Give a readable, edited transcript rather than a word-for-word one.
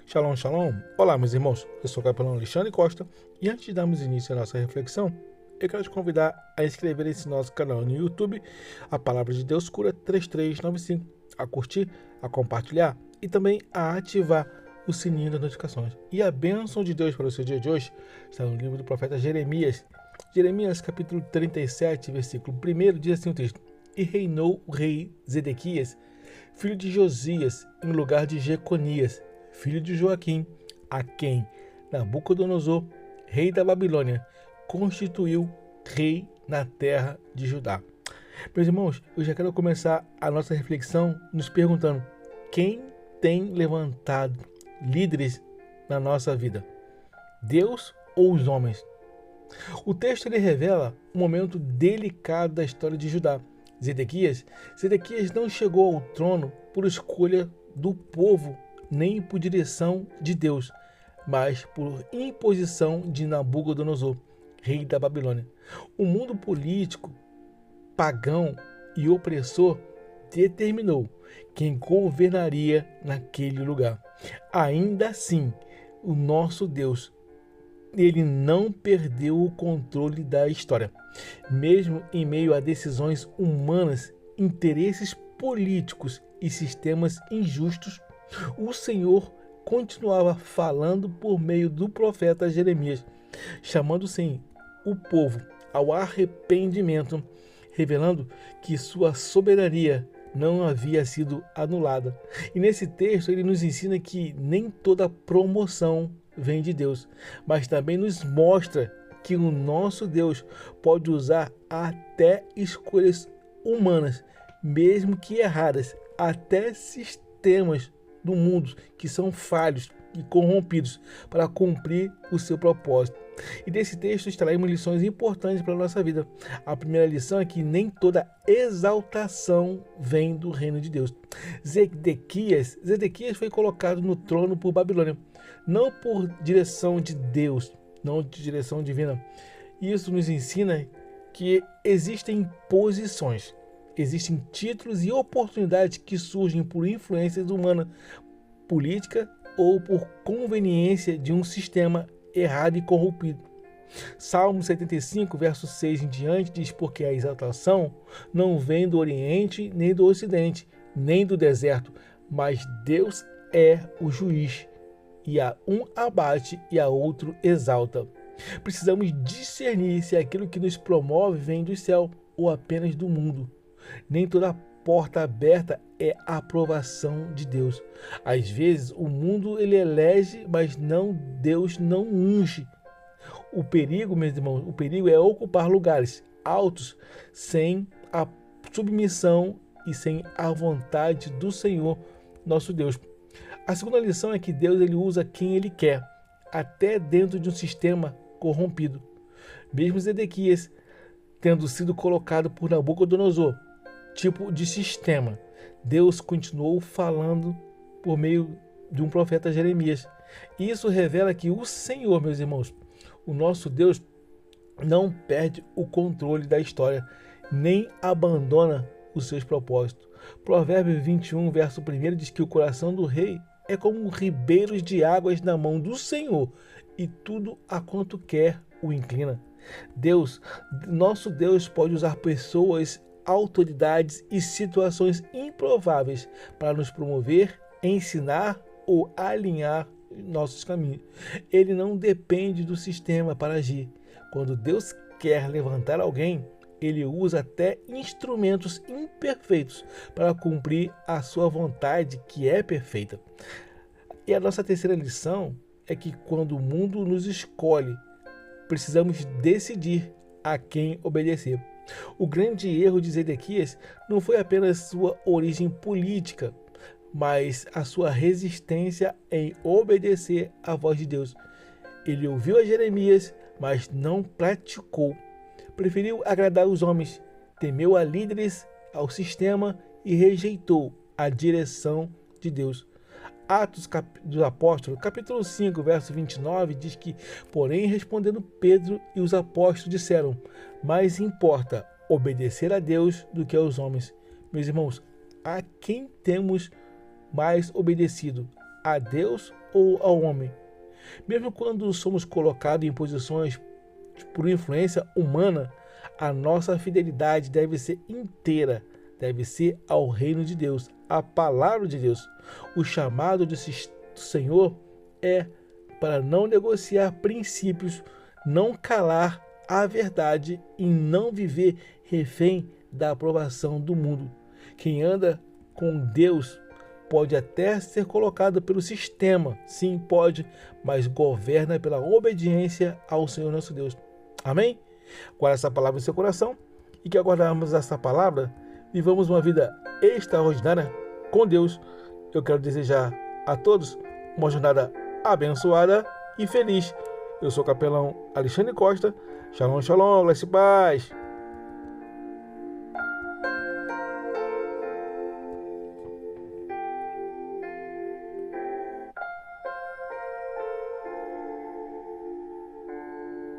Shalom, shalom. Olá, meus irmãos. Eu sou o capelão Alexandre Costa e antes de darmos início à nossa reflexão, eu quero te convidar a inscrever nesse nosso canal no YouTube, a Palavra de Deus Cura 3395, a curtir, a compartilhar e também a ativar o sininho das notificações. E a bênção de Deus para o seu dia de hoje está no livro do profeta Jeremias. Jeremias, capítulo 37, versículo 1, diz assim o texto: E reinou o rei Zedequias, filho de Josias, em lugar de Jeconias, filho de Joaquim, a quem Nabucodonosor, rei da Babilônia, constituiu rei na terra de Judá. Meus irmãos, eu já quero começar a nossa reflexão nos perguntando: quem tem levantado líderes na nossa vida? Deus ou os homens? O texto ele revela um momento delicado da história de Judá. Zedequias não chegou ao trono por escolha do povo, nem por direção de Deus, mas por imposição de Nabucodonosor, rei da Babilônia. O mundo político, pagão e opressor determinou quem governaria naquele lugar. Ainda assim, o nosso Deus, ele não perdeu o controle da história. Mesmo em meio a decisões humanas, interesses políticos e sistemas injustos, o Senhor continuava falando por meio do profeta Jeremias, chamando sim o povo ao arrependimento, revelando que sua soberania não havia sido anulada. E nesse texto ele nos ensina que nem toda promoção vem de Deus, mas também nos mostra que o nosso Deus pode usar até escolhas humanas, mesmo que erradas, até sistemas do mundo que são falhos e corrompidos para cumprir o seu propósito. E desse texto extraímos lições importantes para a nossa vida. A primeira lição é que nem toda exaltação vem do reino de Deus. Zedequias foi colocado no trono por Babilônia, não por direção de Deus, não de direção divina. Isso nos ensina que existem posições, existem títulos e oportunidades que surgem por influências humanas, política ou por conveniência de um sistema errado e corrompido. Salmo 75, verso 6 em diante, diz: porque a exaltação não vem do Oriente, nem do Ocidente, nem do deserto, mas Deus é o juiz, e a um abate e a outro exalta. Precisamos discernir se aquilo que nos promove vem do céu ou apenas do mundo. Nem toda porta aberta é a aprovação de Deus. Às vezes o mundo ele elege, mas Deus não unge. O perigo, meus irmãos, o perigo é ocupar lugares altos sem a submissão e sem a vontade do Senhor, nosso Deus. A segunda lição é que Deus ele usa quem ele quer, até dentro de um sistema corrompido. Mesmo Zedequias tendo sido colocado por Nabucodonosor, tipo de sistema, Deus continuou falando por meio de um profeta Jeremias. Isso revela que o Senhor, meus irmãos, o nosso Deus, não perde o controle da história, nem abandona os seus propósitos. Provérbios 21, verso 1 diz que o coração do rei é como ribeiros de águas na mão do Senhor, e tudo a quanto quer o inclina. Deus, nosso Deus, pode usar pessoas, autoridades e situações improváveis para nos promover, ensinar ou alinhar nossos caminhos. Ele não depende do sistema para agir. Quando Deus quer levantar alguém, ele usa até instrumentos imperfeitos para cumprir a sua vontade, que é perfeita. E a nossa terceira lição é que quando o mundo nos escolhe, precisamos decidir a quem obedecer. O grande erro de Zedequias não foi apenas sua origem política, mas a sua resistência em obedecer à voz de Deus. Ele ouviu a Jeremias, mas não praticou. Preferiu agradar os homens, temeu a líderes, ao sistema e rejeitou a direção de Deus. Atos dos Apóstolos, capítulo 5, verso 29, diz que, porém, respondendo Pedro e os apóstolos disseram: mais importa obedecer a Deus do que aos homens. Meus irmãos, a quem temos mais obedecido? A Deus ou ao homem. Mesmo quando somos colocados em posições por influência humana, a nossa fidelidade deve ser inteira, deve ser ao reino de Deus, à palavra de Deus. O chamado do Senhor é para não negociar princípios, não calar a verdade e não viver refém da aprovação do mundo. Quem anda com Deus pode até ser colocado pelo sistema, sim, pode, mas governa pela obediência ao Senhor nosso Deus. Amém? Guarda essa palavra em seu coração e que aguardamos essa palavra, vivamos uma vida extraordinária com Deus. Eu quero desejar a todos uma jornada abençoada e feliz. Eu sou o capelão Alexandre Costa. Shalom, shalom, glória e paz.